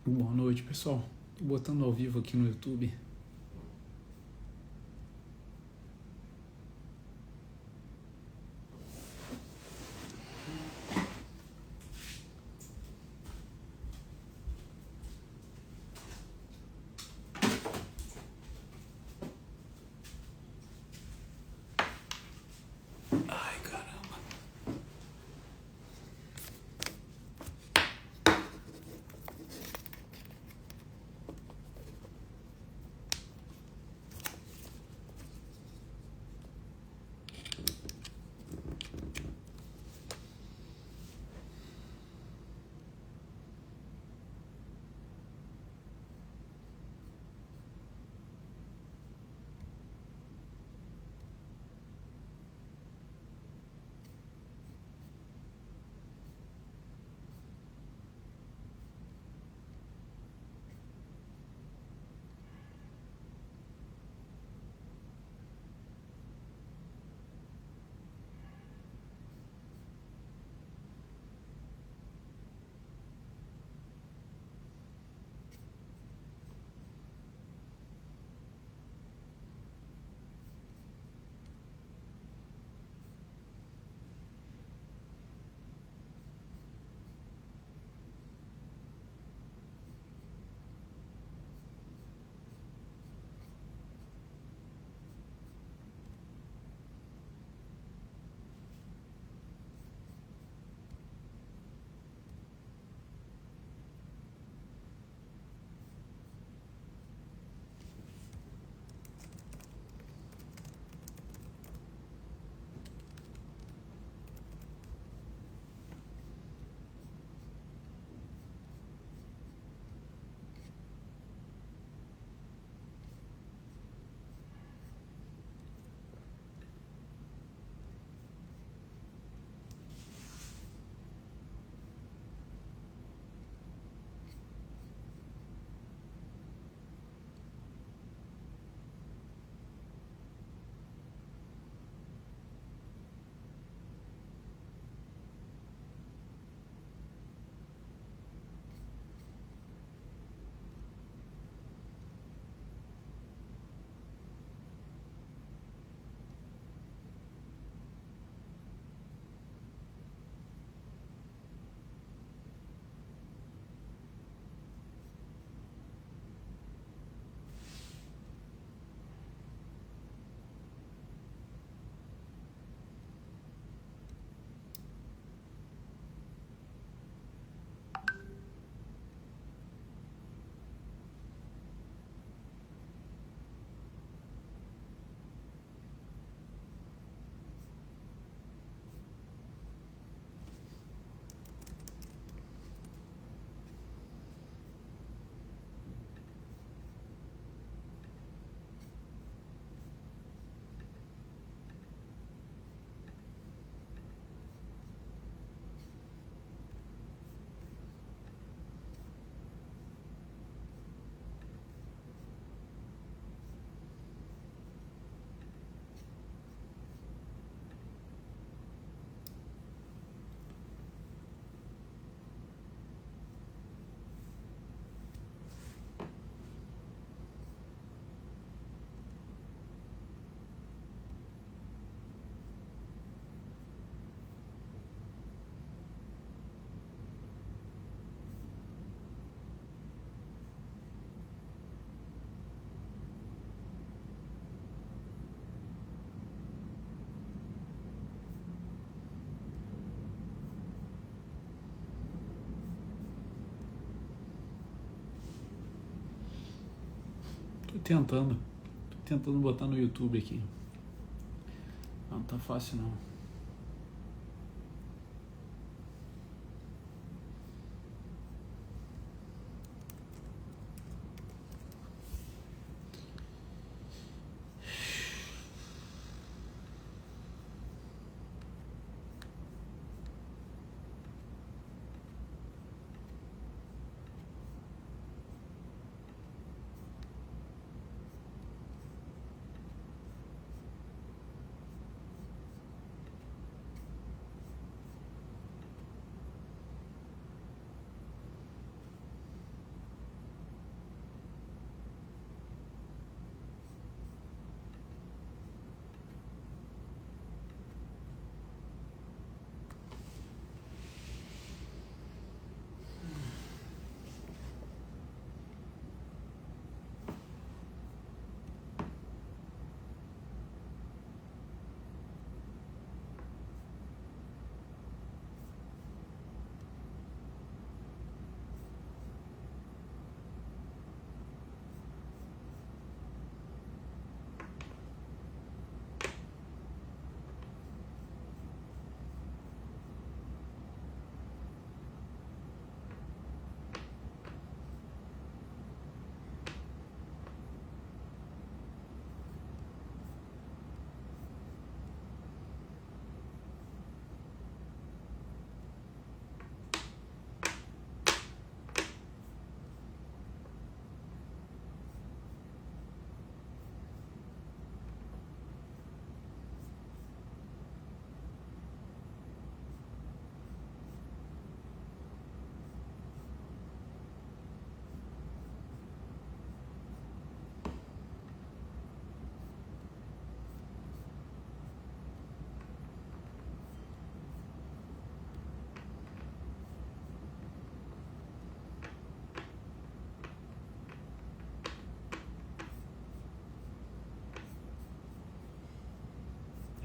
Boa noite, pessoal. Tô botando ao vivo aqui no YouTube. Ai, caramba. Tô tentando botar no YouTube aqui. Não tá fácil não.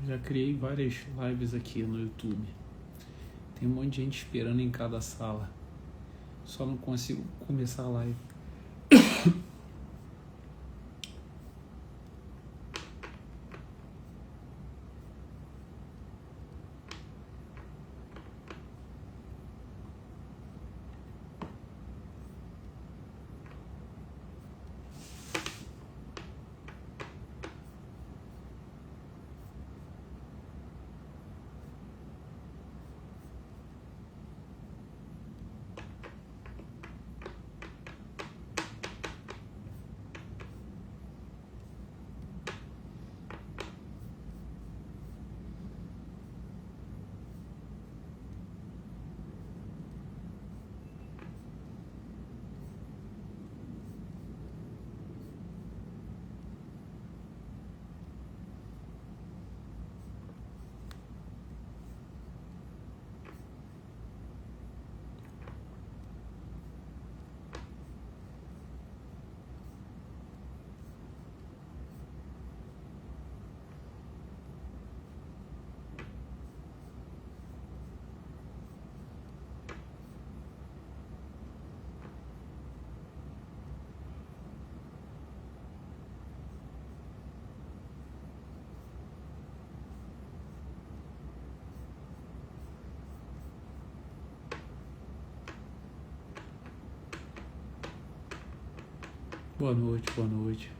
Já criei várias lives aqui no YouTube. Tem um monte de gente esperando em cada sala. Só não consigo começar a live. Boa noite, boa noite.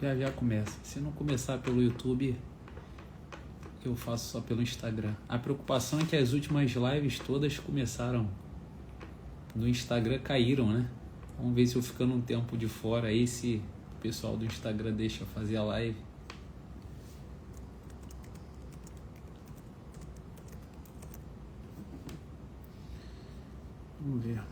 Já começa. Se não começar pelo YouTube, eu faço só pelo Instagram. A preocupação é que as últimas lives todas começaram no Instagram, caíram, né? Vamos ver se eu ficando um tempo de fora aí, se o pessoal do Instagram deixa eu fazer a live. Vamos ver.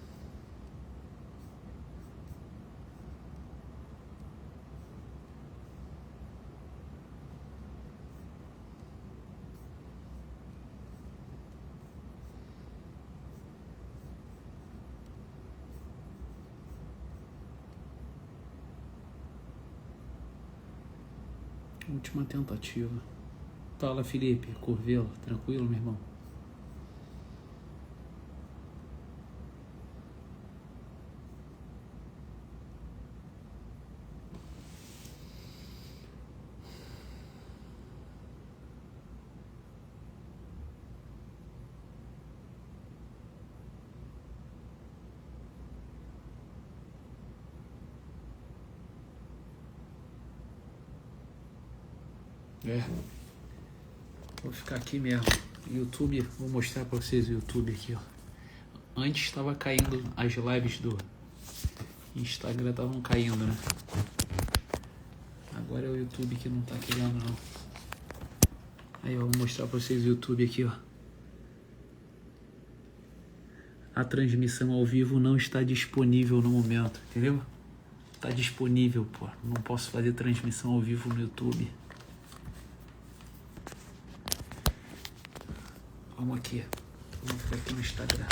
Última tentativa. Fala, Felipe, Curvelo, tranquilo, meu irmão? Vou ficar aqui mesmo. YouTube, vou mostrar pra vocês o YouTube aqui, ó. Antes estava caindo as lives do Instagram, estavam caindo, né? Agora é o YouTube que não tá querendo, não. Aí, eu vou mostrar pra vocês o YouTube aqui, ó. A transmissão ao vivo não está disponível no momento, entendeu? Tá disponível, pô. Não posso fazer transmissão ao vivo no YouTube. Vamos aqui. Vamos ficar aqui no Instagram.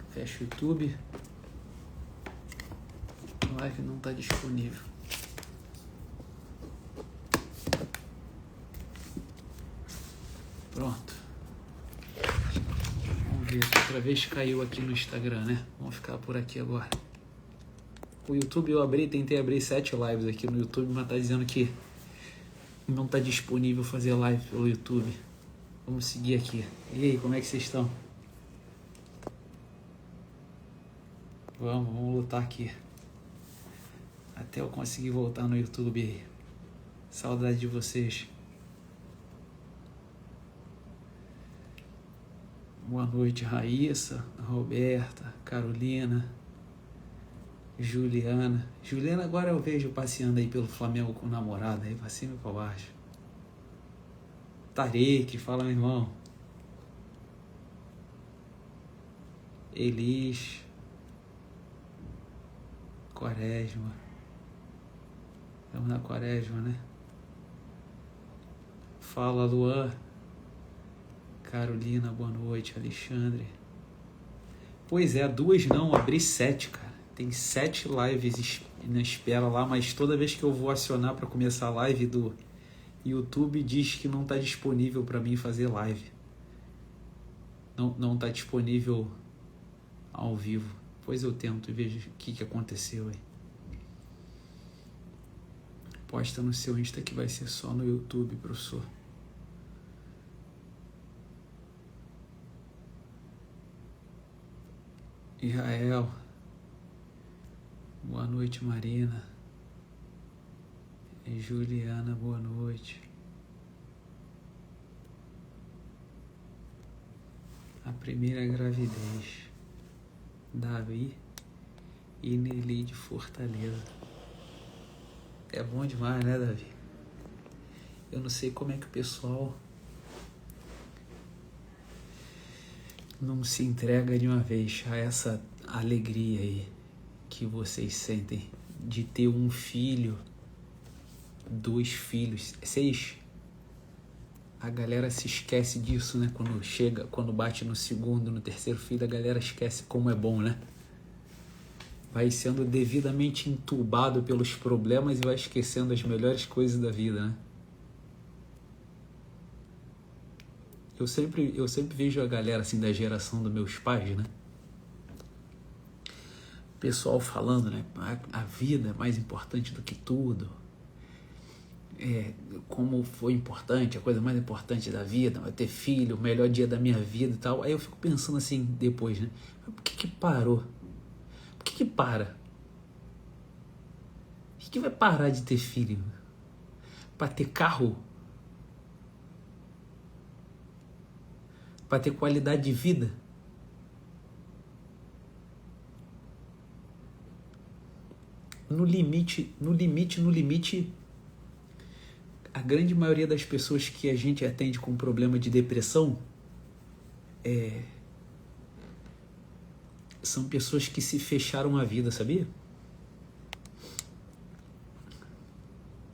Fecha o YouTube. A live não está disponível. Pronto. Vamos ver. Outra vez caiu aqui no Instagram, né? Vamos ficar por aqui agora. O YouTube eu tentei abrir 7 lives aqui no YouTube, mas tá dizendo que não tá disponível fazer live pelo YouTube. Vamos seguir aqui. E aí, como é que vocês estão? Vamos lutar aqui. Até eu conseguir voltar no YouTube aí. Saudade de vocês. Boa noite, Raíssa, Roberta, Carolina, Juliana. Juliana agora eu vejo passeando aí pelo Flamengo com o namorado aí pra cima e pra baixo. Tarek, fala, meu irmão. Elis. Quaresma. Estamos na Quaresma, né? Fala, Luan. Carolina, boa noite. Alexandre. Pois é, 2 não, abri 7, cara. Tem 7 lives na espera lá, mas toda vez que eu vou acionar para começar a live do YouTube, diz que não está disponível para mim fazer live. Não está disponível ao vivo. Depois eu tento e vejo o que aconteceu aí. Posta no seu Insta que vai ser só no YouTube, professor. Israel. Boa noite, Marina. E Juliana, boa noite. A primeira gravidez. Davi e Nelly de Fortaleza. É bom demais, né, Davi? Eu não sei como é que o pessoal não se entrega de uma vez a essa alegria aí que vocês sentem de ter um filho, 2 filhos, 6. A galera se esquece disso, né? Quando bate no segundo, no terceiro filho, a galera esquece como é bom, né? Vai sendo devidamente entubado pelos problemas e vai esquecendo as melhores coisas da vida, né? Eu sempre vejo a galera assim da geração dos meus pais, né? O pessoal falando, né? A vida é mais importante do que tudo. Como foi importante, a coisa mais importante da vida, vai ter filho, o melhor dia da minha vida e tal. Aí eu fico pensando assim depois, né? Por que parou? Por que para? Por que vai parar de ter filho? Para ter carro? Para ter qualidade de vida? No limite, a grande maioria das pessoas que a gente atende com problema de depressão são pessoas que se fecharam a vida, sabia?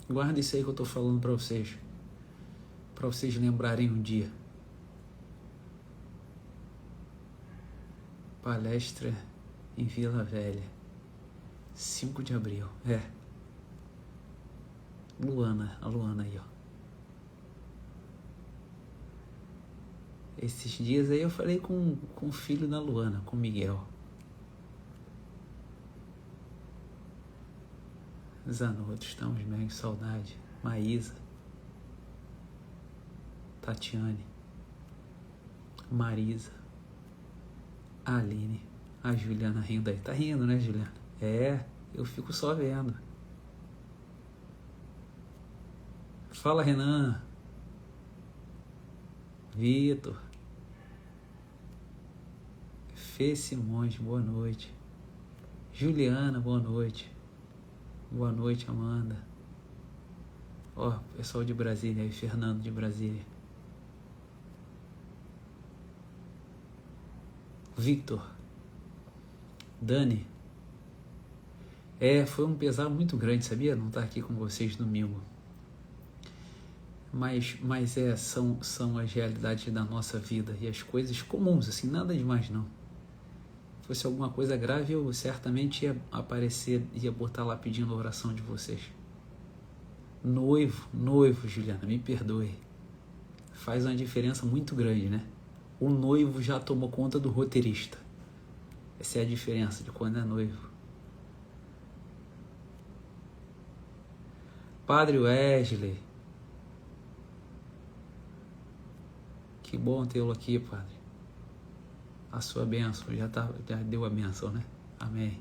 Guarda isso aí que eu tô falando para vocês lembrarem um dia. Palestra em Vila Velha, 5 de abril. A Luana aí, ó. Esses dias aí eu falei com o filho da Luana, com o Miguel. Zanotto, estamos bem, saudade. Maísa, Tatiane, Marisa, a Aline, a Juliana rindo aí. Tá rindo, né, Juliana? Eu fico só vendo. Fala, Renan. Vitor. Fê Simões, boa noite. Juliana, boa noite. Boa noite, Amanda. Pessoal de Brasília aí, Fernando de Brasília. Victor. Dani. Foi um pesar muito grande, sabia? Não estar aqui com vocês domingo. Mas são as realidades da nossa vida e as coisas comuns, assim, nada demais não. Se fosse alguma coisa grave, eu certamente ia aparecer, ia botar lá pedindo a oração de vocês. Noivo, Juliana, me perdoe. Faz uma diferença muito grande, né? O noivo já tomou conta do roteirista. Essa é a diferença de quando é noivo. Padre Wesley. Que bom tê-lo aqui, Padre. A sua bênção, já deu a bênção, né? Amém.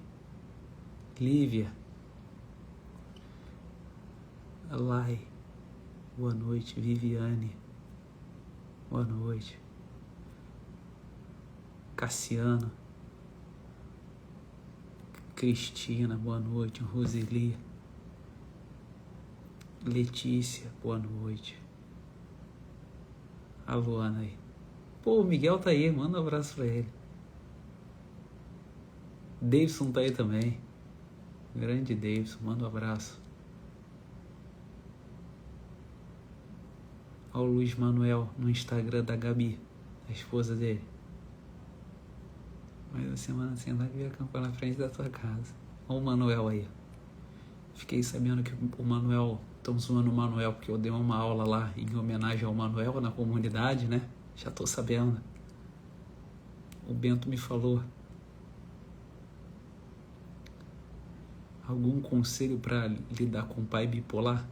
Lívia. Lai. Boa noite. Viviane. Boa noite. Cassiano. Cristina, boa noite. Roseli. Letícia, boa noite. A Luana aí. O Miguel tá aí, manda um abraço pra ele. Davidson tá aí também. Grande Davidson, manda um abraço. Olha o Luiz Manuel no Instagram da Gabi, a esposa dele. Mais uma semana sem live e acampar na frente da tua casa. Olha o Manuel aí. Fiquei sabendo que o Manuel... Estão zoando o Manuel porque eu dei uma aula lá em homenagem ao Manuel na comunidade, né? Já tô sabendo. O Bento me falou. Algum conselho para lidar com o pai bipolar?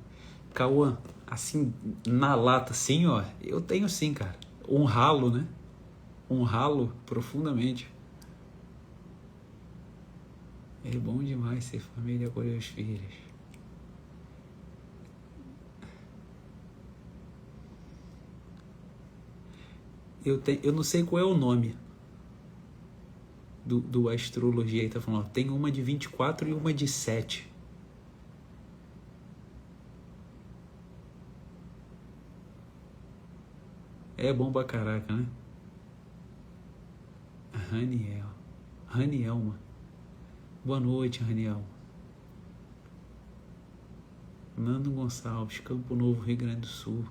Cauã, assim, na lata, assim, ó, eu tenho sim, cara. Honrá-lo, né? Honrá-lo profundamente. É bom demais ser família com os filhos. Eu não sei qual é o nome do astrologia aí, tá falando, ó, tem uma de 24 e uma de 7. É bom pra caraca, né? Ranielma. Boa noite, Ranielma. Nando Gonçalves, Campo Novo, Rio Grande do Sul.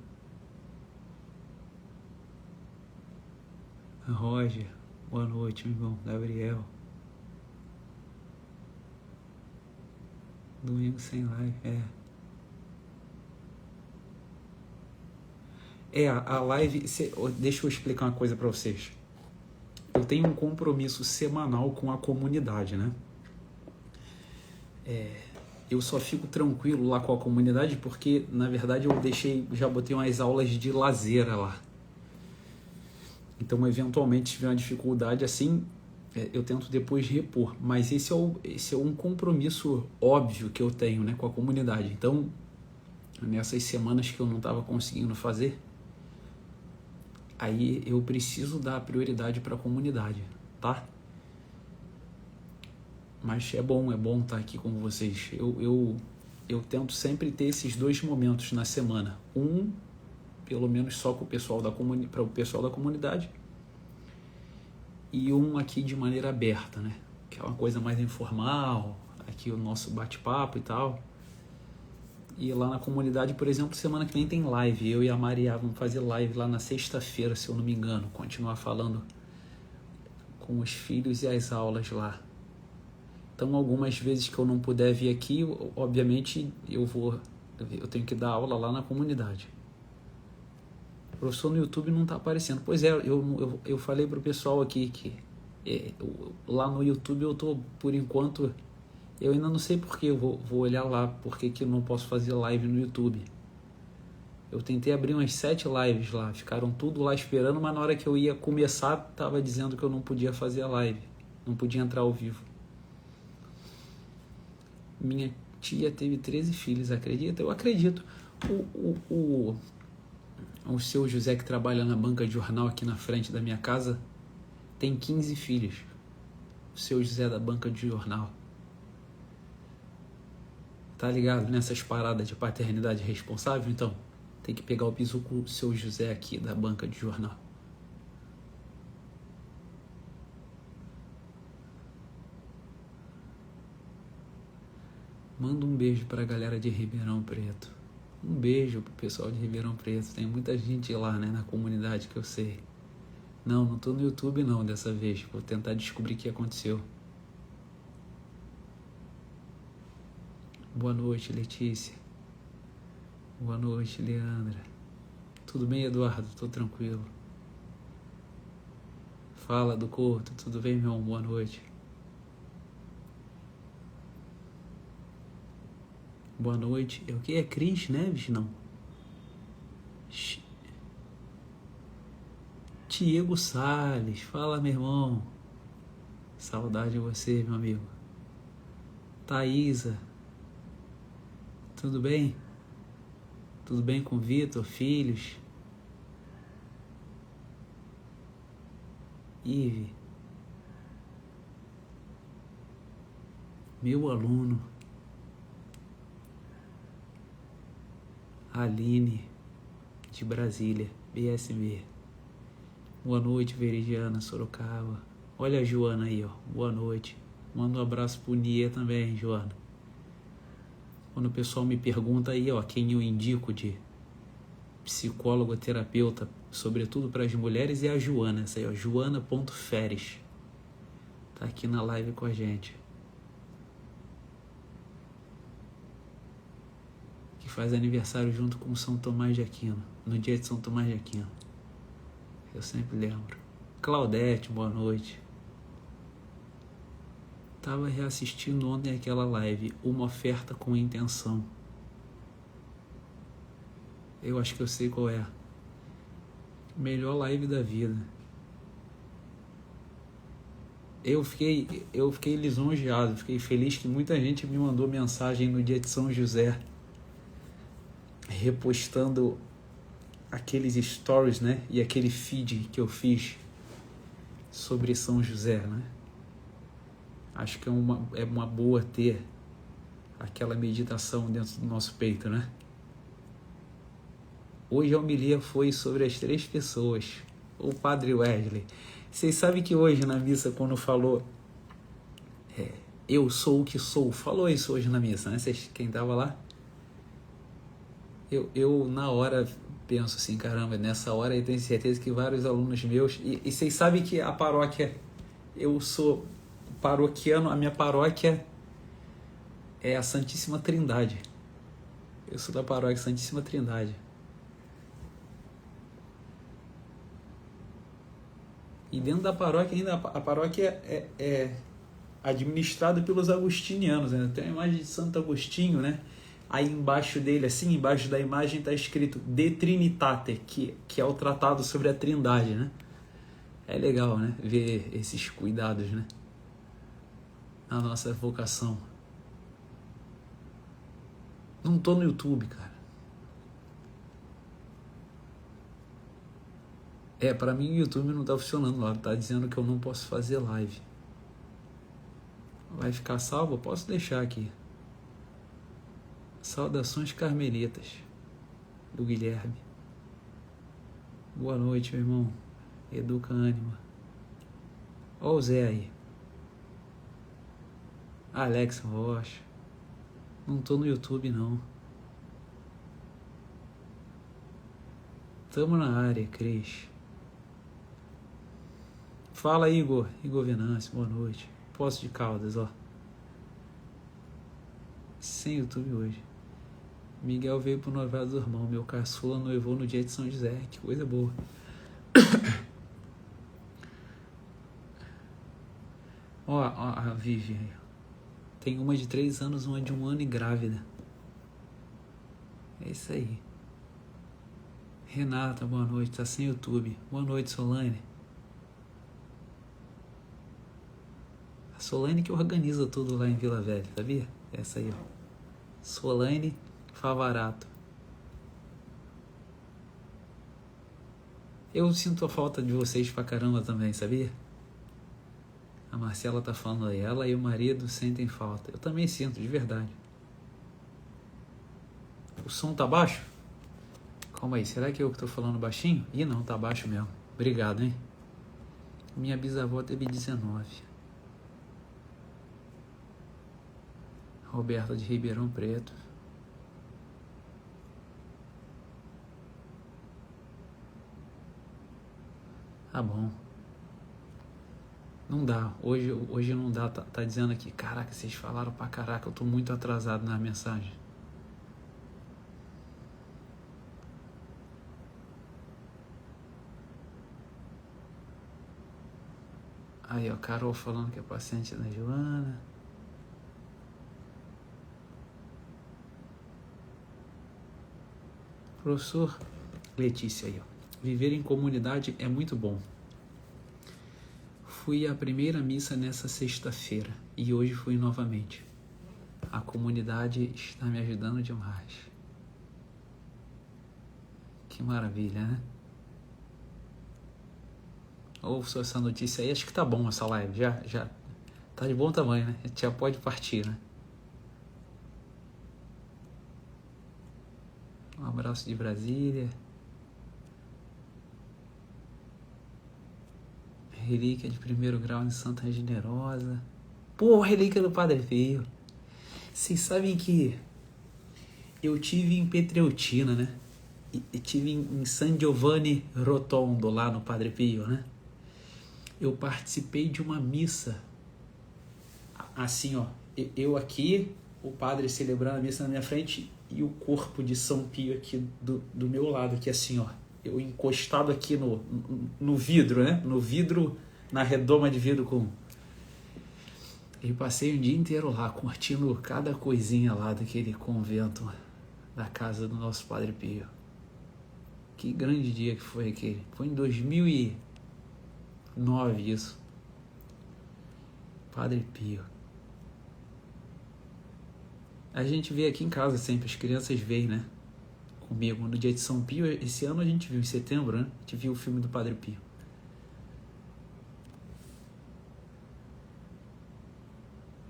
Roger, boa noite, meu irmão. Gabriel. Domingo sem live, a live... Deixa eu explicar uma coisa pra vocês. Eu tenho um compromisso semanal com a comunidade, né? Eu só fico tranquilo lá com a comunidade porque, na verdade, já botei umas aulas de lazer lá. Então, eventualmente, se tiver uma dificuldade assim, eu tento depois repor. Mas esse é um compromisso óbvio que eu tenho, né, com a comunidade. Então, nessas semanas que eu não estava conseguindo fazer, aí eu preciso dar prioridade para a comunidade, tá? Mas é bom estar aqui com vocês. Eu tento sempre ter esses 2 momentos na semana. Pelo menos só com o pessoal para o pessoal da comunidade. E aqui de maneira aberta, né? Que é uma coisa mais informal. Aqui o nosso bate-papo e tal. E lá na comunidade, por exemplo, semana que vem tem live. Eu e a Maria vamos fazer live lá na sexta-feira, se eu não me engano. Continuar falando com os filhos e as aulas lá. Então, algumas vezes que eu não puder vir aqui, obviamente, eu tenho que dar aula lá na comunidade. O professor no YouTube não está aparecendo. Pois é, eu falei pro pessoal aqui que lá no YouTube eu tô, por enquanto, eu ainda não sei porque, eu vou olhar lá porque que eu não posso fazer live no YouTube. Eu tentei abrir umas 7 lives lá, ficaram tudo lá esperando, mas na hora que eu ia começar, tava dizendo que eu não podia fazer a live, não podia entrar ao vivo. Minha tia teve 13 filhos, acredita? Eu acredito. O seu José, que trabalha na banca de jornal aqui na frente da minha casa, tem 15 filhos. O seu José da banca de jornal. Tá ligado nessas paradas de paternidade responsável? Então, tem que pegar o piso com o seu José aqui da banca de jornal. Manda um beijo pra galera de Ribeirão Preto. Um beijo pro pessoal de Ribeirão Preto. Tem muita gente lá, né, na comunidade que eu sei. Não tô no YouTube não dessa vez. Vou tentar descobrir o que aconteceu. Boa noite, Letícia. Boa noite, Leandra. Tudo bem, Eduardo? Tô tranquilo. Fala do Couto. Tudo bem, meu irmão? Boa noite. Boa noite. O que é Cris Neves? Não. Diego Salles. Fala, meu irmão. Saudade de você, meu amigo. Thaísa. Tudo bem? Tudo bem com Vitor? Filhos? Ive. Meu aluno. Aline, de Brasília, BSB. Boa noite, Veridiana, Sorocaba. Olha a Joana aí, ó. Boa noite. Manda um abraço pro Nie também, Joana. Quando o pessoal me pergunta aí, ó, quem eu indico de psicólogo, terapeuta, sobretudo para as mulheres, é a Joana, essa aí, ó, Joana.Feres. tá aqui na live com a gente. Que faz aniversário junto com São Tomás de Aquino, no dia de São Tomás de Aquino. Eu sempre lembro. Claudete, boa noite. Tava reassistindo ontem aquela live, Uma Oferta com Intenção. Eu acho que eu sei qual é. Melhor live da vida. Eu fiquei lisonjeado, fiquei feliz que muita gente me mandou mensagem no dia de São José, repostando aqueles stories, né? E aquele feed que eu fiz sobre São José, né? Acho que é uma boa ter aquela meditação dentro do nosso peito, né? Hoje a homilia foi sobre as 3 pessoas. O Padre Wesley. Vocês sabem que hoje na missa, quando falou eu sou o que sou, falou isso hoje na missa, né? Quem estava lá? Eu na hora penso assim, caramba, nessa hora eu tenho certeza que vários alunos meus... E vocês sabem que a paróquia... Eu sou paroquiano, a minha paróquia é a Santíssima Trindade. Eu sou da paróquia Santíssima Trindade. E dentro da paróquia ainda, a paróquia é administrada pelos agostinianos, né? Tem a imagem de Santo Agostinho, né? Aí embaixo dele, assim, embaixo da imagem está escrito De Trinitate, que é o tratado sobre a Trindade, né? É legal, né? Ver esses cuidados, né? Na nossa vocação. Não tô no YouTube, cara. Para mim o YouTube não tá funcionando lá. Tá dizendo que eu não posso fazer live. Vai ficar salvo? Eu posso deixar aqui. Saudações carmelitas. Do Guilherme. Boa noite, meu irmão. Educa ânima. Ó o Zé aí. Alex Rocha. Não tô no YouTube, não. Tamo na área, Cris. Fala, Igor Venâncio, boa noite. Poço de Caldas, ó. Sem YouTube hoje. Miguel veio pro noivado do irmão. Meu caçula noivou no dia de São José. Que coisa boa. Ó, a Vivi aí. Tem uma de 3 anos, uma de 1 ano e grávida. É isso aí. Renata, boa noite. Tá sem YouTube. Boa noite, Solane. A Solane que organiza tudo lá em Vila Velha, sabia? Essa aí, ó. Solane Favarato. Eu sinto a falta de vocês pra caramba também, sabia? A Marcela tá falando aí, ela e o marido sentem falta. Eu também sinto, de verdade. O som tá baixo? Calma aí, será que eu que tô falando baixinho? Ih, não, tá baixo mesmo. Obrigado, hein? Minha bisavó teve 19. Roberta de Ribeirão Preto. Tá bom. Não dá. Hoje não dá. Tá dizendo aqui. Caraca, vocês falaram pra caraca. Eu tô muito atrasado na mensagem. Aí, ó. Carol falando que é paciente da Joana. Professor Letícia aí, ó. Viver em comunidade é muito bom. Fui à primeira missa nessa sexta-feira e hoje fui novamente. A comunidade está me ajudando demais. Que maravilha, né? Ouço essa notícia aí, acho que tá bom essa live, já tá de bom tamanho, né? A gente já pode partir, né? Um abraço de Brasília. Relíquia de 1º grau em Santa Generosa. Pô, relíquia do Padre Pio. Vocês sabem que eu tive em Petreutina, né? E tive em San Giovanni Rotondo, lá no Padre Pio, né? Eu participei de uma missa assim, ó, eu aqui, o padre celebrando a missa na minha frente e o corpo de São Pio aqui do meu lado, aqui assim, ó, eu encostado aqui no vidro, né? No vidro, na redoma de vidro com... E passei um dia inteiro lá, curtindo cada coisinha lá daquele convento, da casa do nosso Padre Pio. Que grande dia que foi aquele. Foi em 2009 isso. Padre Pio. A gente vê aqui em casa sempre, as crianças veem, né? Comigo. No dia de São Pio, esse ano a gente viu, em setembro, né? A gente viu o filme do Padre Pio.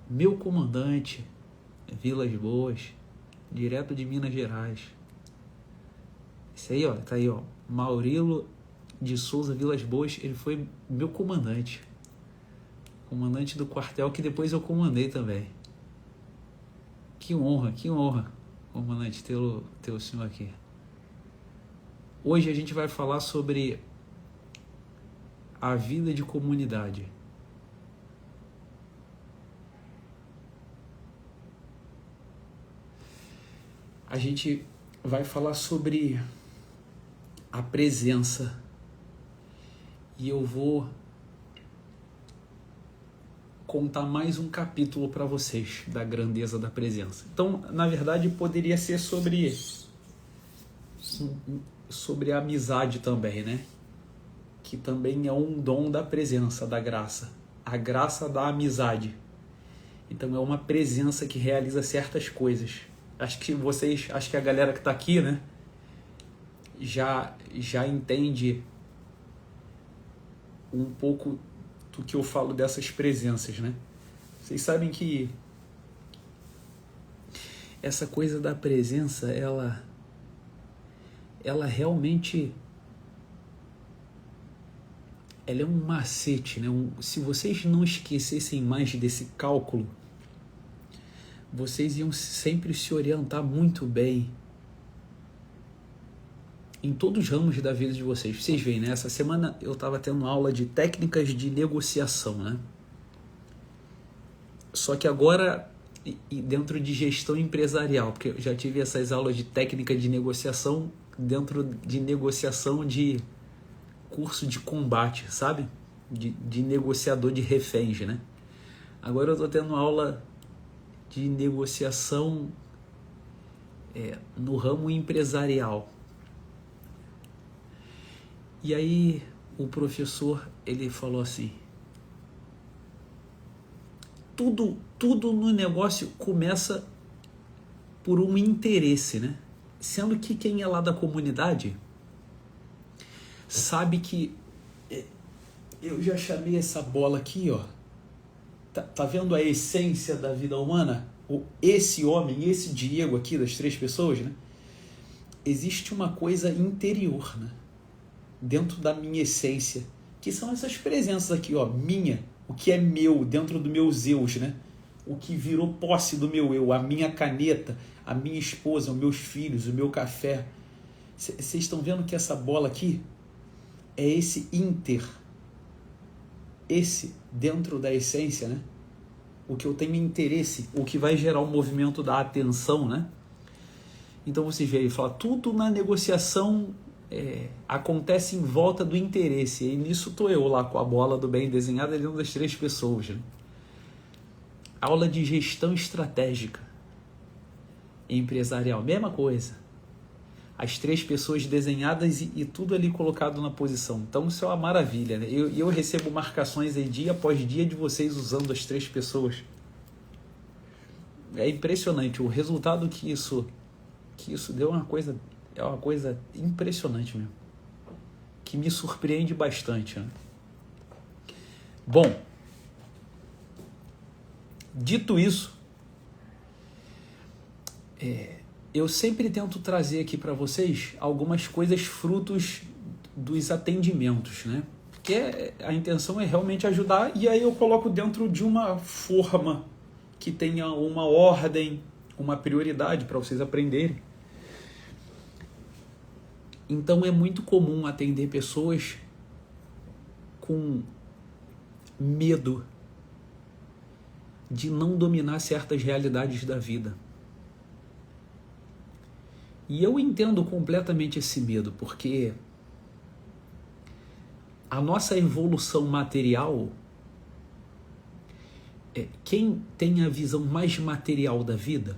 Meu comandante, Vilas Boas, direto de Minas Gerais. Esse aí, ó, tá aí, ó. Maurilo de Souza Vilas Boas, ele foi meu comandante. Comandante do quartel que depois eu comandei também. Que honra, comandante, ter o senhor aqui. Hoje a gente vai falar sobre a vida de comunidade. A gente vai falar sobre a presença. E eu vou contar mais um capítulo para vocês da grandeza da presença. Então, na verdade, poderia ser sobre a amizade também, né? Que também é um dom da presença, da graça. A graça da amizade. Então, é uma presença que realiza certas coisas. Acho que a galera que está aqui, né? Já entende um pouco do que eu falo dessas presenças, né? Vocês sabem que essa coisa da presença, ela realmente ela é um macete, né? Se vocês não esquecessem mais desse cálculo, vocês iam sempre se orientar muito bem em todos os ramos da vida de vocês. Vocês veem, né? Essa semana eu estava tendo aula de técnicas de negociação, né? Só que agora, dentro de gestão empresarial, porque eu já tive essas aulas de técnica de negociação dentro de negociação de curso de combate, sabe? De negociador de reféns, né? Agora eu estou tendo aula de negociação no ramo empresarial. E aí o professor, ele falou assim: tudo no negócio começa por um interesse, né? Sendo que quem é lá da comunidade sabe que eu já chamei essa bola aqui, ó. Tá vendo a essência da vida humana? Esse homem, esse Diego aqui, das três pessoas, né? Existe uma coisa interior, né? Dentro da minha essência, que são essas presenças aqui, ó, minha, o que é meu, dentro do meus eus, né? O que virou posse do meu eu, a minha caneta, a minha esposa, os meus filhos, o meu café. Vocês estão vendo que essa bola aqui é esse esse dentro da essência, né? O que eu tenho interesse, o que vai gerar o movimento da atenção, né? Então vocês veem, ele fala, tudo na negociação acontece em volta do interesse. E nisso estou eu lá com a bola do bem desenhada dentro das três pessoas, né? Aula de gestão estratégica empresarial, mesma coisa. As três pessoas desenhadas e tudo ali colocado na posição. Então isso é uma maravilha, né? Eu recebo marcações aí dia após dia de vocês usando as três pessoas. É impressionante o resultado que isso deu. É uma coisa impressionante mesmo, que me surpreende bastante, né? Bom, dito isso, eu sempre tento trazer aqui para vocês algumas coisas frutos dos atendimentos, né? Porque a intenção é realmente ajudar, e aí eu coloco dentro de uma forma que tenha uma ordem, uma prioridade para vocês aprenderem. Então é muito comum atender pessoas com medo de não dominar certas realidades da vida. E eu entendo completamente esse medo, porque a nossa evolução material, quem tem a visão mais material da vida,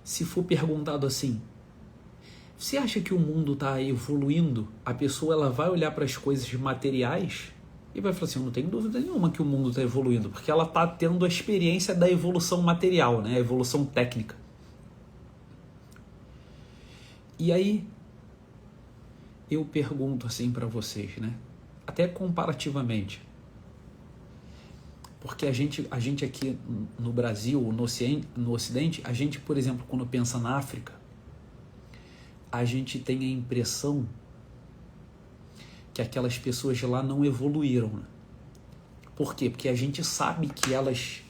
se for perguntado assim, você acha que o mundo está evoluindo? A pessoa ela vai olhar para as coisas materiais e vai falar assim, eu não tenho dúvida nenhuma que o mundo está evoluindo, porque ela está tendo a experiência da evolução material, né? A evolução técnica. E aí, eu pergunto assim para vocês, né? Até comparativamente, porque a gente aqui no Brasil, no Ocidente, a gente, por exemplo, quando pensa na África, a gente tem a impressão que aquelas pessoas de lá não evoluíram, né? Por quê? Porque a gente sabe que elas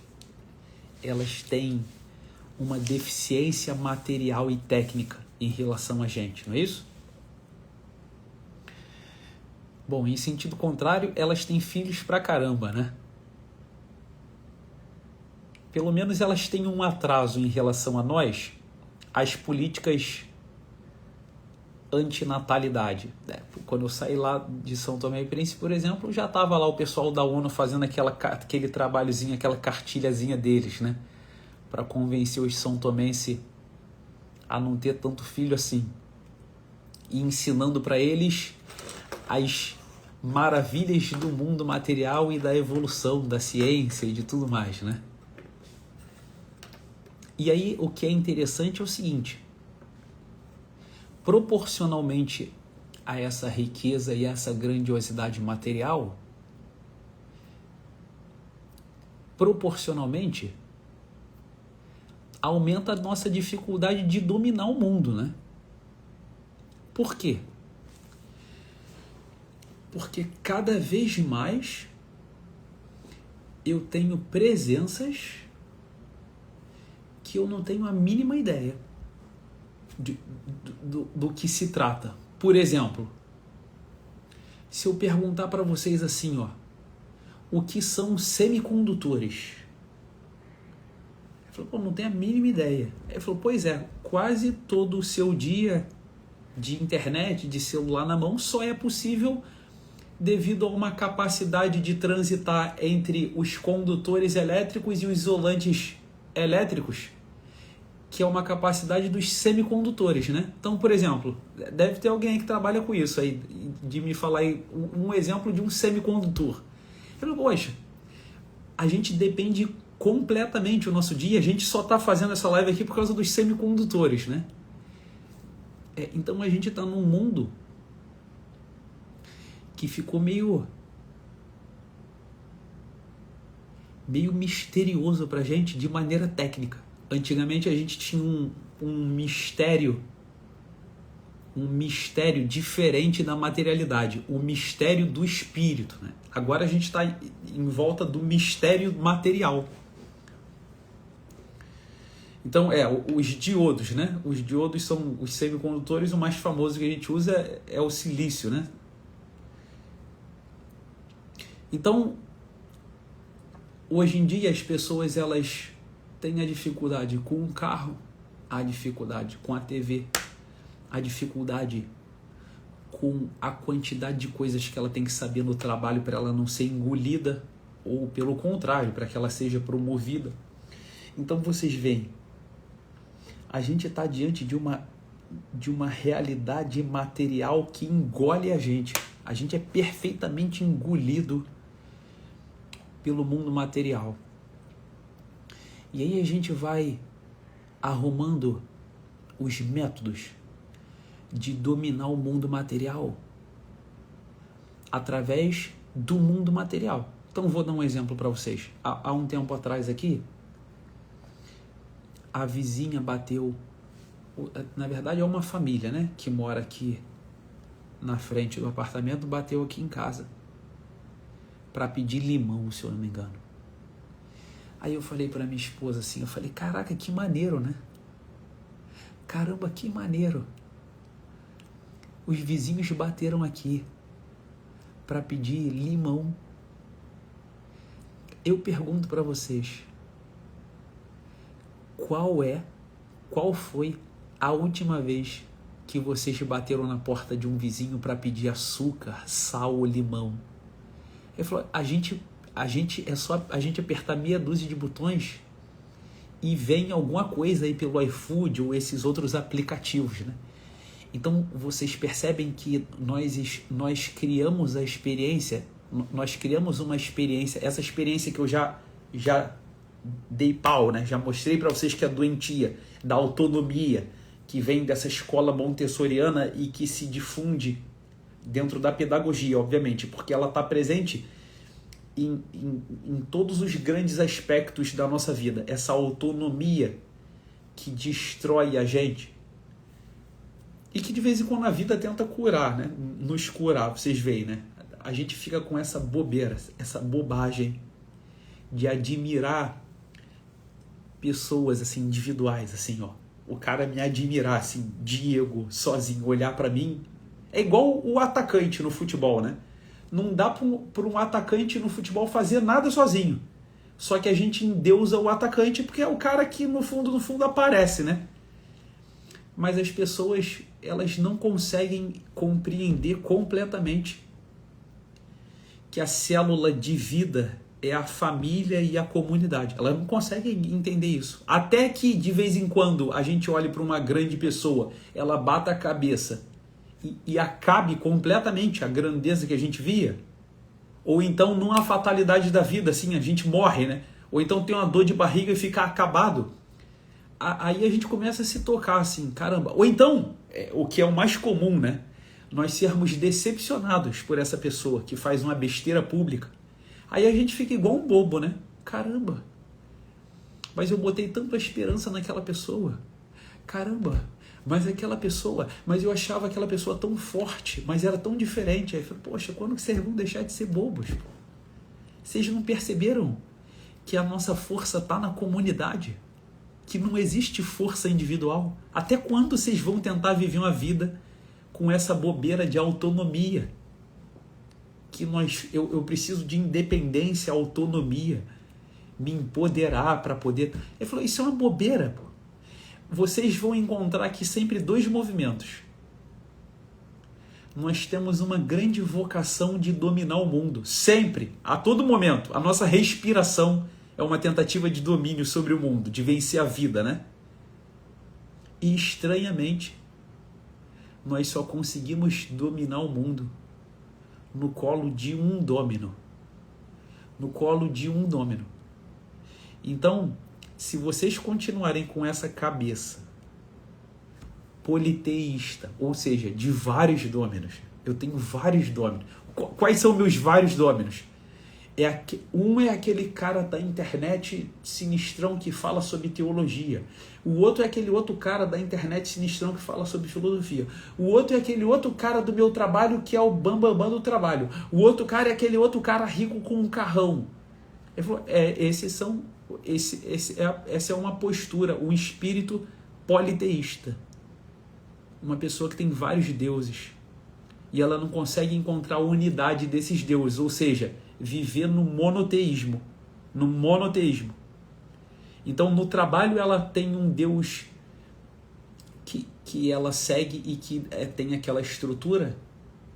têm uma deficiência material e técnica em relação a gente, não é isso? Bom, em sentido contrário, elas têm filhos pra caramba, né? Pelo menos elas têm um atraso em relação a nós, as políticas antinatalidade. Quando eu saí lá de São Tomé e Príncipe, por exemplo, já estava lá o pessoal da ONU fazendo aquele trabalhozinho, aquela cartilhazinha deles, né? Para convencer os são tomenses a não ter tanto filho assim. E ensinando para eles as maravilhas do mundo material e da evolução, da ciência e de tudo mais, né? E aí o que é interessante é o seguinte, proporcionalmente a essa riqueza e essa grandiosidade material, proporcionalmente aumenta a nossa dificuldade de dominar o mundo, né? Por quê? Porque cada vez mais eu tenho presenças que eu não tenho a mínima ideia do que se trata. Por exemplo, se eu perguntar para vocês assim, ó, o que são semicondutores? Ele falou, pô, não tenho a mínima ideia. Ele falou, pois é, quase todo o seu dia de internet, de celular na mão, só é possível devido a uma capacidade de transitar entre os condutores elétricos e os isolantes elétricos, que é uma capacidade dos semicondutores, né? Então, por exemplo, deve ter alguém que trabalha com isso aí, de me falar aí um exemplo de um semicondutor. Eu falo, poxa, a gente depende completamente o nosso dia, a gente só está fazendo essa live aqui por causa dos semicondutores, né? Então a gente está num mundo que ficou meio misterioso pra gente de maneira técnica. Antigamente a gente tinha um mistério diferente da materialidade, o mistério do espírito, né? Agora a gente está em volta do mistério material. Então, os diodos, né? Os diodos são os semicondutores, o mais famoso que a gente usa é o silício, né? Então, hoje em dia as pessoas elas têm a dificuldade com o carro, a dificuldade com a TV, a dificuldade com a quantidade de coisas que ela tem que saber no trabalho para ela não ser engolida, ou pelo contrário, para que ela seja promovida. Então vocês veem, a gente está diante de uma realidade material que engole a gente. A gente é perfeitamente engolido pelo mundo material. E aí a gente vai arrumando os métodos de dominar o mundo material através do mundo material. Então vou dar um exemplo para vocês. Há um tempo atrás aqui, a vizinha bateu, na verdade é uma família, né, que mora aqui na frente do apartamento, bateu aqui em casa para pedir limão, se eu não me engano. Aí eu falei para minha esposa assim, eu falei, caraca, que maneiro, né? Caramba, que maneiro. Os vizinhos bateram aqui para pedir limão. eu pergunto para vocês, qual foi a última vez que vocês bateram na porta de um vizinho para pedir açúcar, sal ou limão? Ele falou, é só a gente apertar meia dúzia de botões e vem alguma coisa aí pelo iFood ou esses outros aplicativos, né? Então vocês percebem que nós criamos a experiência, nós criamos uma experiência, essa experiência que eu já dei pau, né? Já mostrei para vocês que é doentia, da autonomia, que vem dessa escola montessoriana e que se difunde dentro da pedagogia, obviamente, porque ela está presente em todos os grandes aspectos da nossa vida. Essa autonomia que destrói a gente e que de vez em quando a vida tenta curar, né? Nos curar, vocês veem, né? A gente fica com essa bobeira, essa bobagem de admirar pessoas assim, individuais, assim, ó. O cara me admirar, assim, Diego, sozinho, olhar para mim. É igual o atacante no futebol, né? Não dá para um atacante no futebol fazer nada sozinho. Só que a gente endeusa o atacante porque é o cara que no fundo aparece, né? Mas as pessoas, elas não conseguem compreender completamente que a célula de vida é a família e a comunidade. Elas não conseguem entender isso. Até que, de vez em quando, a gente olhe para uma grande pessoa, ela bata a cabeça e acabe completamente a grandeza que a gente via. Ou então, numa fatalidade da vida, assim, a gente morre, né? Ou então tem uma dor de barriga e fica acabado. Aí a gente começa a se tocar, assim, caramba. Ou então, o que é o mais comum, né? Nós sermos decepcionados por essa pessoa que faz uma besteira pública. Aí a gente fica igual um bobo, né? Caramba, mas eu botei tanta esperança naquela pessoa. Caramba, mas eu achava aquela pessoa tão forte, mas era tão diferente. Aí eu falei, poxa, quando que vocês vão deixar de ser bobos? Vocês não perceberam que a nossa força está na comunidade? Que não existe força individual? Até quando vocês vão tentar viver uma vida com essa bobeira de autonomia? Que eu preciso de independência, autonomia, me empoderar para poder... Ele falou, isso é uma bobeira, pô. Vocês vão encontrar aqui sempre dois movimentos. Nós temos uma grande vocação de dominar o mundo, sempre, a todo momento. A nossa respiração é uma tentativa de domínio sobre o mundo, de vencer a vida, né? E estranhamente, nós só conseguimos dominar o mundo no colo de um dômino. No colo de um dômino. Então, se vocês continuarem com essa cabeça politeísta, ou seja, de vários dôminos, eu tenho vários dôminos. Quais são meus vários dôminos? Um é aquele cara da internet sinistrão que fala sobre teologia. O outro é aquele outro cara da internet sinistrão que fala sobre filosofia. O outro é aquele outro cara do meu trabalho que é o bambambam do trabalho. O outro cara é aquele outro cara rico com um carrão. Ele falou, essa é uma postura, um espírito politeísta. Uma pessoa que tem vários deuses. E ela não consegue encontrar a unidade desses deuses, ou seja, viver no monoteísmo. Então, no trabalho, ela tem um Deus que ela segue e que tem aquela estrutura,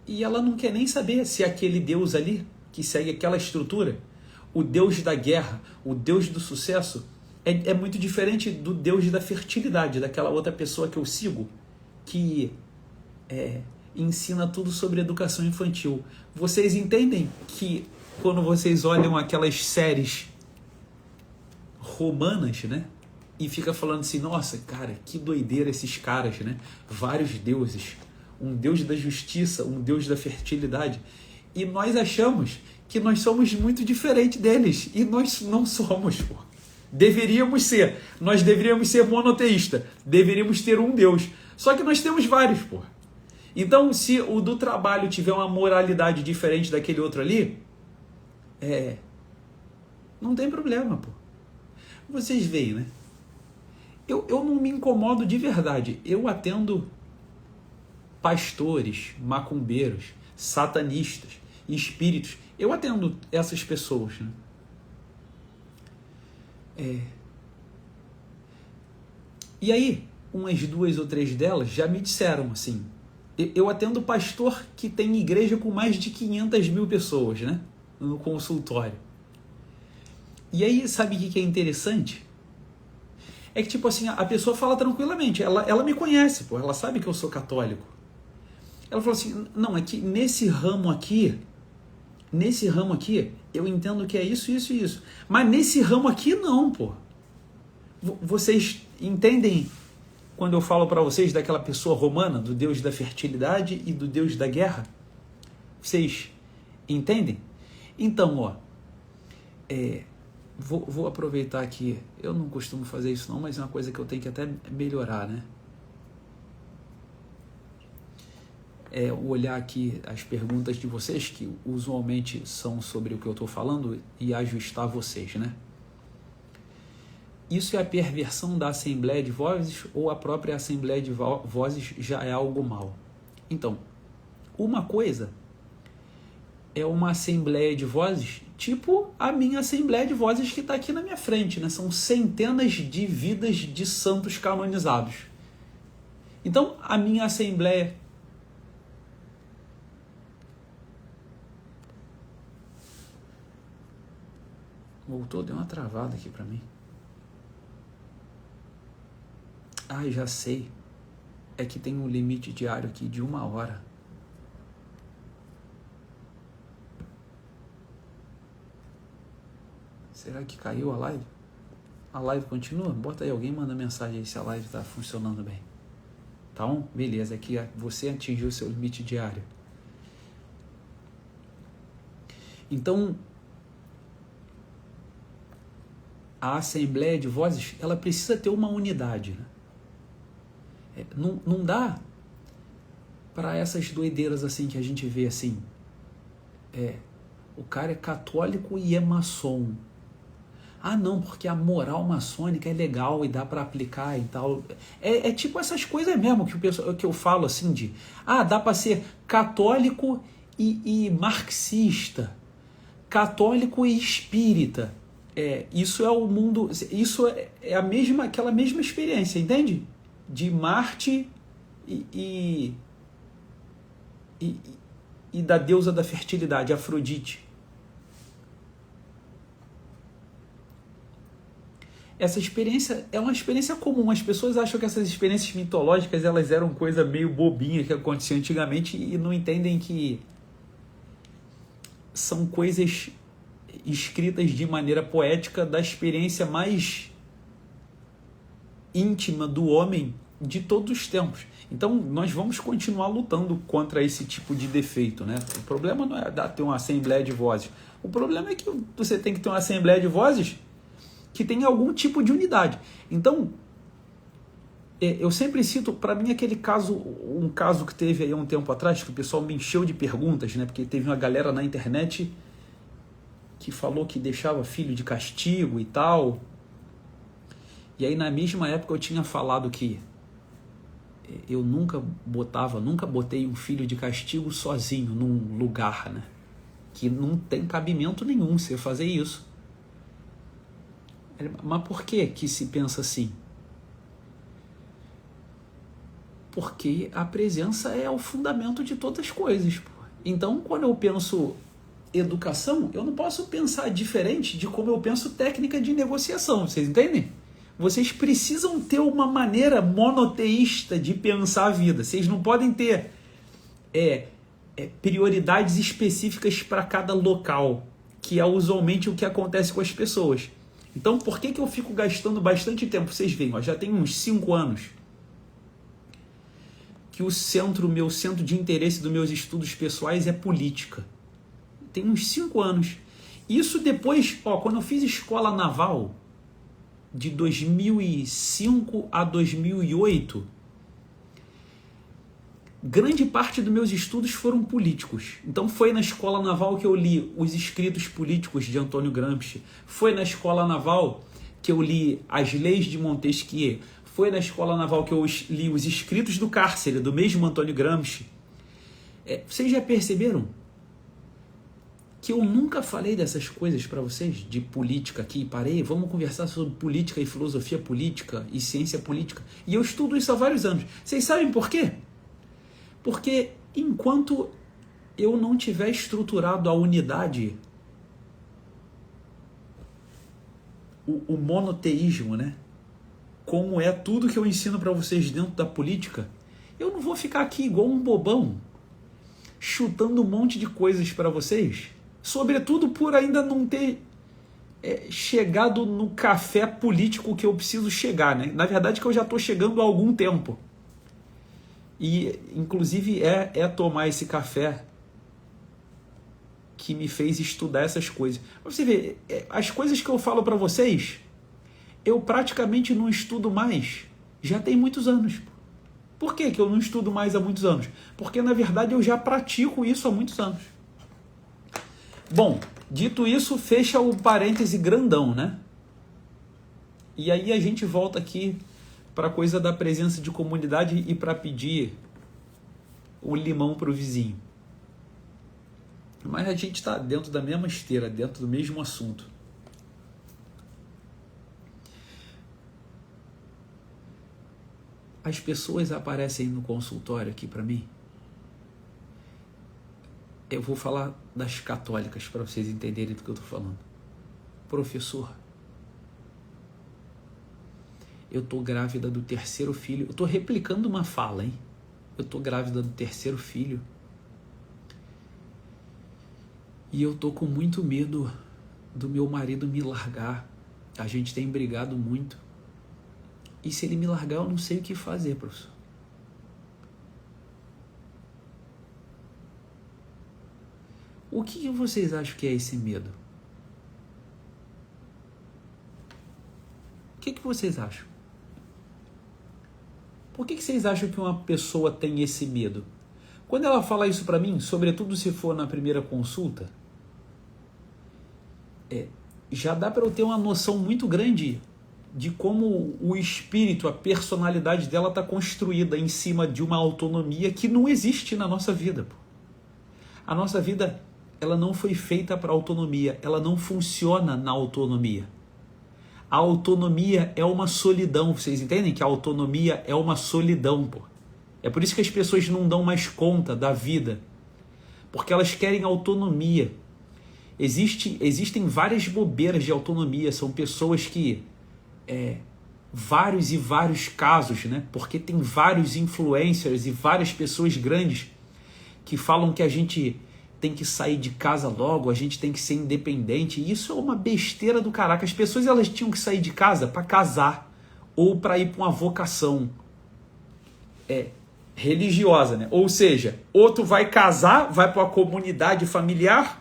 e ela não quer nem saber se aquele Deus ali, que segue aquela estrutura, o Deus da guerra, o Deus do sucesso, é muito diferente do Deus da fertilidade, daquela outra pessoa que eu sigo, que ensina tudo sobre educação infantil. Vocês entendem que quando vocês olham aquelas séries romanas, né? E fica falando assim, nossa, cara, que doideira esses caras, né? Vários deuses. Um deus da justiça, um deus da fertilidade. E nós achamos que nós somos muito diferentes deles. E nós não somos, pô. Deveríamos ser. Nós deveríamos ser monoteísta. Deveríamos ter um Deus. Só que nós temos vários, pô. Então, se o do trabalho tiver uma moralidade diferente daquele outro ali, não tem problema, pô. Vocês veem, né? Eu não me incomodo de verdade. Eu atendo pastores, macumbeiros, satanistas, espíritos. Eu atendo essas pessoas, né? E aí, umas 2 ou 3 delas já me disseram assim, eu atendo pastor que tem igreja com mais de 500 mil pessoas, né, no consultório. E aí, sabe o que é interessante? É que, tipo assim, a pessoa fala tranquilamente, ela me conhece, pô, ela sabe que eu sou católico. Ela falou assim, não, é que nesse ramo aqui, eu entendo que é isso, isso e isso. Mas nesse ramo aqui, não, pô. Vocês entendem quando eu falo para vocês daquela pessoa romana, do deus da fertilidade e do deus da guerra? Vocês entendem? Então, ó, vou aproveitar aqui, eu não costumo fazer isso não, mas é uma coisa que eu tenho que até melhorar, né? Olhar aqui as perguntas de vocês, que usualmente são sobre o que eu estou falando, e ajustar vocês, né? Isso é a perversão da Assembleia de Vozes ou a própria Assembleia de Vozes já é algo mal? Então, uma coisa é uma Assembleia de Vozes, tipo a minha Assembleia de Vozes que está aqui na minha frente, né? São centenas de vidas de santos canonizados. Então, a minha Assembleia... Voltou, deu uma travada aqui para mim. Ah, já sei. É que tem um limite diário aqui de 1 hora. Será que caiu a live? A live continua? Bota aí, alguém manda mensagem aí se a live está funcionando bem. Tá bom? Beleza, é que você atingiu o seu limite diário. Então, a Assembleia de Vozes, ela precisa ter uma unidade, né? Não dá para essas doideiras assim que a gente vê assim. O cara é católico e é maçom. Ah, não, porque a moral maçônica é legal e dá para aplicar e tal. É tipo essas coisas mesmo que eu falo assim de... Ah, dá para ser católico e marxista. Católico e espírita. Isso é o mundo... Isso é aquela mesma experiência, entende? De Marte e da deusa da fertilidade, Afrodite. Essa experiência é uma experiência comum. As pessoas acham que essas experiências mitológicas elas eram coisa meio bobinha que acontecia antigamente e não entendem que são coisas escritas de maneira poética da experiência mais íntima do homem de todos os tempos. Então, nós vamos continuar lutando contra esse tipo de defeito, né? O problema não é ter uma Assembleia de Vozes. O problema é que você tem que ter uma Assembleia de Vozes que tenha algum tipo de unidade. Então, eu sempre cito, para mim, um caso que teve aí há um tempo atrás, que o pessoal me encheu de perguntas, né? Porque teve uma galera na internet que falou que deixava filho de castigo e tal. E aí, na mesma época, eu tinha falado que eu nunca botei um filho de castigo sozinho num lugar, né? Que não tem cabimento nenhum você fazer isso. Mas por que se pensa assim? Porque a presença é o fundamento de todas as coisas. Pô. Então, quando eu penso educação, eu não posso pensar diferente de como eu penso técnica de negociação. Vocês entendem? Vocês precisam ter uma maneira monoteísta de pensar a vida. Vocês não podem ter prioridades específicas para cada local, que é usualmente o que acontece com as pessoas. Então, por que eu fico gastando bastante tempo? Vocês veem, já tem uns 5 anos que o meu centro de interesse dos meus estudos pessoais é política. Tem uns 5 anos. Isso depois, quando eu fiz escola naval, de 2005 a 2008, grande parte dos meus estudos foram políticos. Então foi na escola naval que eu li os escritos políticos de Antônio Gramsci, foi na escola naval que eu li as leis de Montesquieu, foi na escola naval que eu li os escritos do cárcere, do mesmo Antônio Gramsci. Vocês já perceberam? que eu nunca falei dessas coisas para vocês, de política aqui, parei, vamos conversar sobre política e filosofia política e ciência política. E eu estudo isso há vários anos. Vocês sabem por quê? Porque enquanto eu não tiver estruturado a unidade, o monoteísmo, né? Como é tudo que eu ensino para vocês dentro da política, eu não vou ficar aqui igual um bobão, chutando um monte de coisas para vocês, sobretudo por ainda não ter chegado no café político que eu preciso chegar, né? Na verdade que eu já estou chegando há algum tempo. E, inclusive, é tomar esse café que me fez estudar essas coisas. Pra você ver, as coisas que eu falo para vocês, eu praticamente não estudo mais. Já tem muitos anos. Por que eu não estudo mais há muitos anos? Porque, na verdade, eu já pratico isso há muitos anos. Bom, dito isso, fecha o parêntese grandão, né? E aí a gente volta aqui para a coisa da presença de comunidade e para pedir o limão para o vizinho. Mas a gente está dentro da mesma esteira, dentro do mesmo assunto. As pessoas aparecem no consultório aqui para mim. Eu vou falar das católicas para vocês entenderem do que eu estou falando. Professor, eu estou grávida do 3º filho. Eu estou replicando uma fala, hein? Eu estou grávida do 3º filho. E eu estou com muito medo do meu marido me largar. A gente tem brigado muito. E se ele me largar, eu não sei o que fazer, professor. O que vocês acham que é esse medo? O que vocês acham? Por que vocês acham que uma pessoa tem esse medo? Quando ela fala isso para mim, sobretudo se for na primeira consulta, já dá para eu ter uma noção muito grande de como o espírito, a personalidade dela está construída em cima de uma autonomia que não existe na nossa vida. A nossa vida, ela não foi feita para autonomia, ela não funciona na autonomia. A autonomia é uma solidão, vocês entendem que a autonomia é uma solidão, pô. É por isso que as pessoas não dão mais conta da vida, porque elas querem autonomia. Existem várias bobeiras de autonomia, são pessoas que, vários e vários casos, né? Porque tem vários influencers e várias pessoas grandes que falam que a gente tem que sair de casa logo, a gente tem que ser independente. E isso é uma besteira do caraca. As pessoas, elas tinham que sair de casa para casar ou para ir para uma vocação religiosa, né? Ou seja, ou tu vai casar, vai para uma comunidade familiar,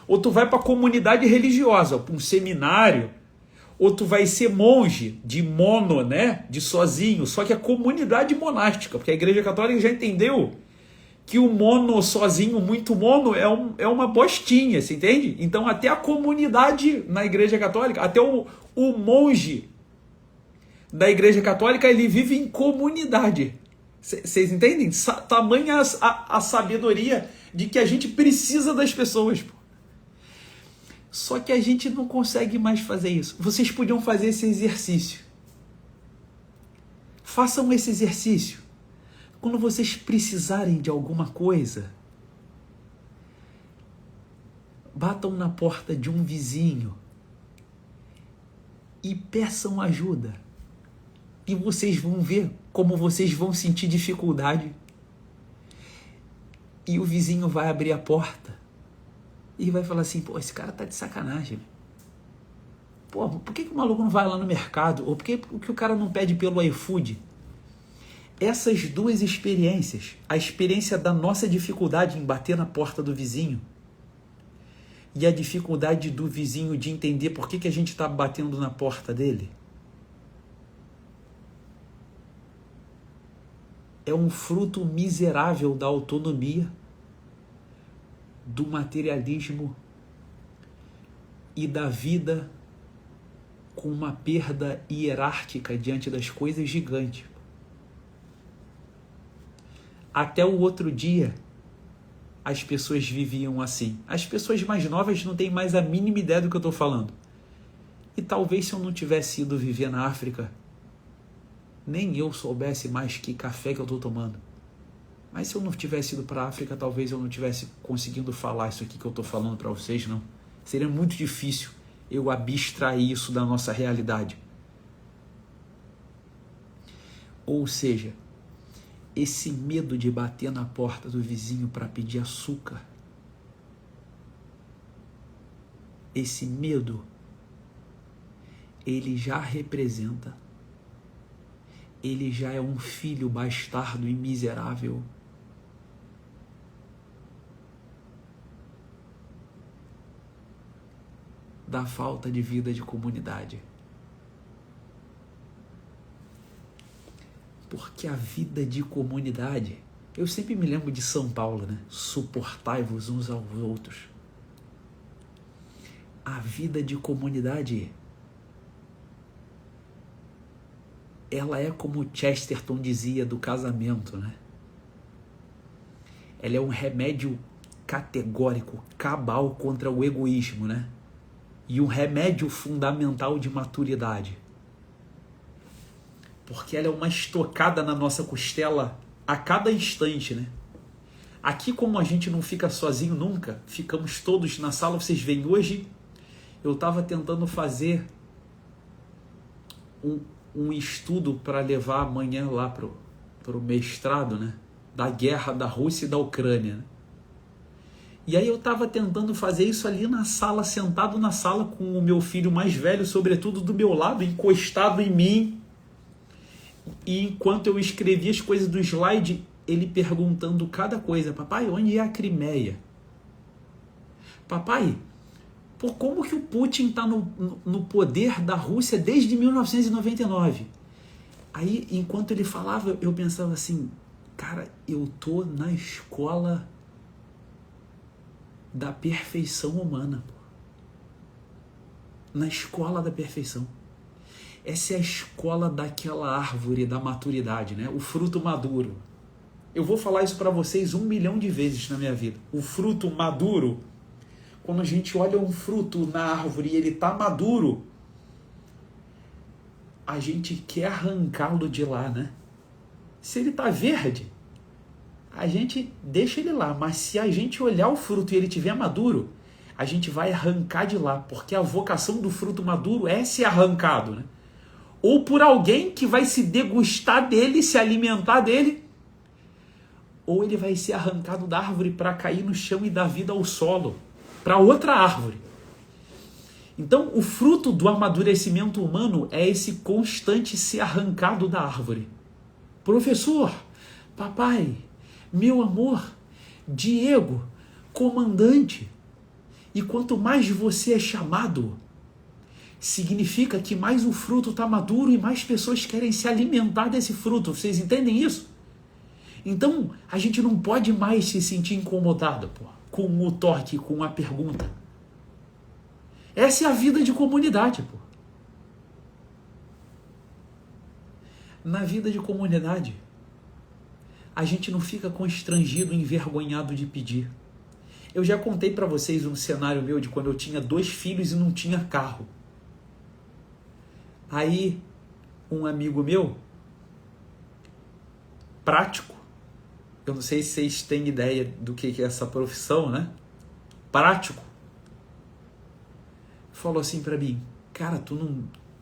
ou tu vai para a comunidade religiosa, para um seminário, ou tu vai ser monge de mono, né? De sozinho, só que a comunidade monástica, porque a Igreja Católica já entendeu que o mono sozinho, muito mono, é uma bostinha, você entende? Então até a comunidade na Igreja Católica, até o monge da Igreja Católica, ele vive em comunidade. Vocês entendem? Tamanha a sabedoria de que a gente precisa das pessoas. Só que a gente não consegue mais fazer isso. Vocês podiam fazer esse exercício. Façam esse exercício. Quando vocês precisarem de alguma coisa, batam na porta de um vizinho e peçam ajuda. E vocês vão ver como vocês vão sentir dificuldade. E o vizinho vai abrir a porta e vai falar assim, pô, esse cara tá de sacanagem. Pô, por que o maluco não vai lá no mercado? Ou por que o cara não pede pelo iFood? Essas duas experiências, a experiência da nossa dificuldade em bater na porta do vizinho e a dificuldade do vizinho de entender por que a gente está batendo na porta dele, é um fruto miserável da autonomia, do materialismo e da vida com uma perda hierárquica diante das coisas gigante. Até o outro dia, as pessoas viviam assim. As pessoas mais novas não têm mais a mínima ideia do que eu estou falando. E talvez se eu não tivesse ido viver na África, nem eu soubesse mais que café que eu estou tomando. Mas se eu não tivesse ido para a África, talvez eu não tivesse conseguindo falar isso aqui que eu estou falando para vocês, não. Seria muito difícil eu abstrair isso da nossa realidade. Ou seja, esse medo de bater na porta do vizinho para pedir açúcar, esse medo, ele já representa, ele já é um filho bastardo e miserável da falta de vida de comunidade. Porque a vida de comunidade, eu sempre me lembro de São Paulo, né? Suportai-vos uns aos outros. A vida de comunidade, ela é como Chesterton dizia do casamento, né? Ela é um remédio categórico, cabal contra o egoísmo, né? E um remédio fundamental de maturidade. Porque ela é uma estocada na nossa costela a cada instante, né? Aqui, como a gente não fica sozinho nunca, ficamos todos na sala. Vocês veem, hoje eu estava tentando fazer um estudo para levar amanhã lá pro mestrado, né? Da guerra da Rússia e da Ucrânia, né? E aí eu estava tentando fazer isso ali na sala, sentado na sala com o meu filho mais velho, sobretudo do meu lado, encostado em mim. E enquanto eu escrevia as coisas do slide, ele perguntando cada coisa. Papai, onde é a Crimeia? Papai, como que o Putin está no poder da Rússia desde 1999? Aí, enquanto ele falava, eu pensava assim, cara, eu tô na escola da perfeição humana. Na escola da perfeição. Essa é a escola daquela árvore da maturidade, né? O fruto maduro. Eu vou falar isso para vocês 1 milhão de vezes na minha vida. O fruto maduro, quando a gente olha um fruto na árvore e ele está maduro, a gente quer arrancá-lo de lá, né? Se ele está verde, a gente deixa ele lá. Mas se a gente olhar o fruto e ele estiver maduro, a gente vai arrancar de lá. Porque a vocação do fruto maduro é ser arrancado, né? Ou por alguém que vai se degustar dele, se alimentar dele, ou ele vai ser arrancado da árvore para cair no chão e dar vida ao solo, para outra árvore. Então, o fruto do amadurecimento humano é esse constante ser arrancado da árvore. Professor, papai, meu amor, Diego, comandante, e quanto mais você é chamado, significa que mais o fruto está maduro e mais pessoas querem se alimentar desse fruto. Vocês entendem isso? Então, a gente não pode mais se sentir incomodado, com o toque, com a pergunta. Essa é a vida de comunidade, Na vida de comunidade, a gente não fica constrangido, envergonhado de pedir. Eu já contei para vocês um cenário meu de quando eu tinha 2 filhos e não tinha carro. Aí, um amigo meu, prático, eu não sei se vocês têm ideia do que é essa profissão, né? Prático, falou assim para mim, cara, tu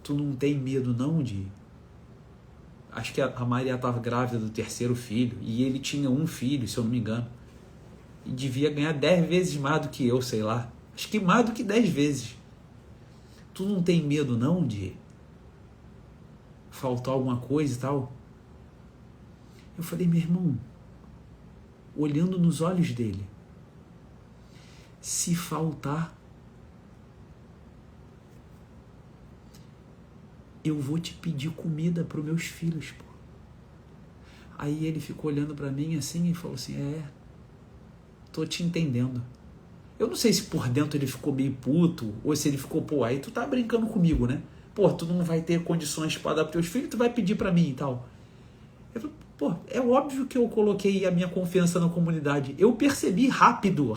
não tem medo não de... Acho que a Maria estava grávida do 3º filho, e ele tinha 1 filho, se eu não me engano, e devia ganhar 10 vezes mais do que eu, sei lá. Acho que mais do que 10 vezes. Tu não tem medo não de faltar alguma coisa e tal? Eu falei, meu irmão, olhando nos olhos dele, se faltar, eu vou te pedir comida para os meus filhos, Aí ele ficou olhando para mim assim e falou assim, tô te entendendo. Eu não sei se por dentro ele ficou meio puto, ou se ele ficou, aí tu tá brincando comigo, né? Tu não vai ter condições para dar para teus filhos, tu vai pedir para mim e tal. Pô, é óbvio que eu coloquei a minha confiança na comunidade. Eu percebi rápido,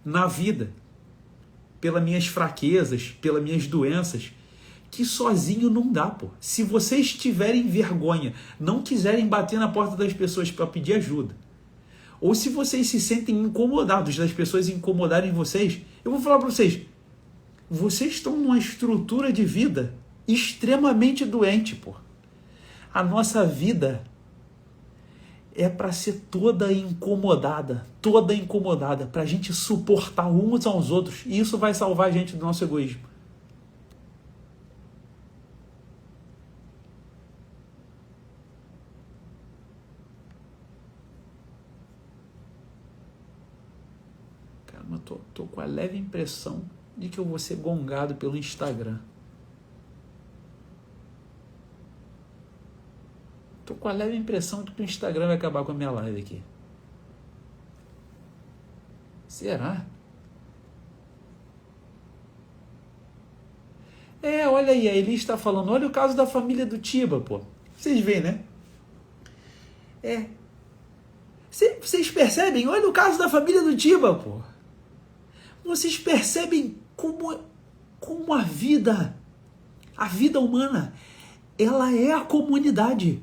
na vida, pelas minhas fraquezas, pelas minhas doenças, que sozinho não dá, pô. Se vocês tiverem vergonha, não quiserem bater na porta das pessoas para pedir ajuda, ou se vocês se sentem incomodados das pessoas incomodarem vocês, eu vou falar para vocês, vocês estão numa estrutura de vida extremamente doente, pô. A nossa vida é para ser toda incomodada, para a gente suportar uns aos outros, e isso vai salvar a gente do nosso egoísmo. Cara, mas tô com a leve impressão de que eu vou ser gongado pelo Instagram. Tô com a leve impressão de que o Instagram vai acabar com a minha live aqui. Será? Olha aí, a Eli está falando, olha o caso da família do Tiba, pô. Vocês veem, né? Vocês percebem? Olha o caso da família do Tiba, pô. Vocês percebem como a vida humana, ela é a comunidade.